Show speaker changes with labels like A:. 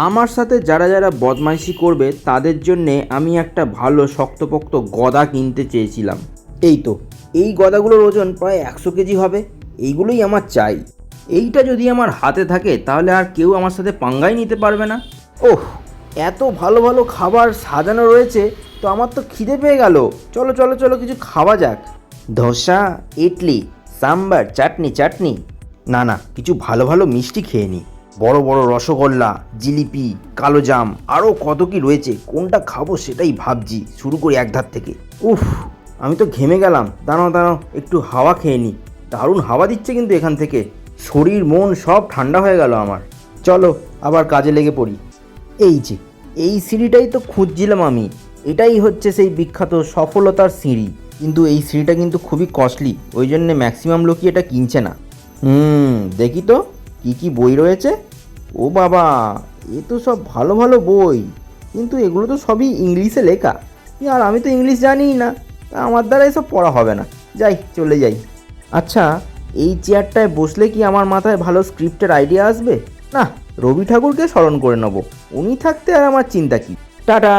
A: আমার সাথে যারা যারা বদমাইশি করবে তাদের জন্যে আমি একটা ভালো শক্তপোক্ত গদা কিনতে চেয়েছিলাম। এই তো, এই গদাগুলোর ওজন প্রায় 100 কেজি হবে। এইগুলোই আমার চাই। এইটা যদি আমার হাতে থাকে তাহলে আর কেউ আমার সাথে পাঙ্গাই নিতে পারবে না। ওহ, এত ভালো ভালো খাবার সাজানো রয়েছে, তো আমার তো খিদে পেয়ে গেল। চলো চলো চলো, কিছু খাওয়া যাক। ধোসা, ইডলি, সাম্বার, চাটনি চাটনি। না না, কিছু ভালো ভালো মিষ্টি খেয়ে নিই। বড় বড় রসগোল্লা, জিলিপি, কালোজাম, আরও কত কি রয়েছে। কোনটা খাবো সেটাই ভাবছি। শুরু করি এক ধার থেকে। উফ, আমি তো ঘেমে গেলাম। দাঁড়াও দাঁড়াও, একটু হাওয়া খেয়ে নিই। দারুণ হাওয়া দিচ্ছে কিন্তু এখান থেকে। শরীর মন সব ঠান্ডা হয়ে গেল আমার। চলো আবার কাজে লেগে পড়ি। এই যে, এই সিঁড়িটাই তো খুঁজছিলাম আমি। এটাই হচ্ছে সেই বিখ্যাত সফলতার সিঁড়ি। কিন্তু এই সিঁড়িটা কিন্তু খুবই কস্টলি, ওই জন্যে ম্যাক্সিমাম লোকই এটা কিনছে না। দেখি তো কি কি বই রয়েছে। ও বাবা, এ তো সব ভালো ভালো বই, কিন্তু এগুলো তো সবই ইংলিশে লেখা। আর আমি তো ইংলিশ জানিই না, তা আমার দ্বারা এসব পড়া হবে না। যাই, চলে যাই। আচ্ছা, এই চেয়ারটায় বসলে কি আমার মাথায় ভালো স্ক্রিপ্টের আইডিয়া আসবে? না, রবি ঠাকুরকে স্মরণ করে নেব। উনি থাকতে আর আমার চিন্তা কি। টাটা।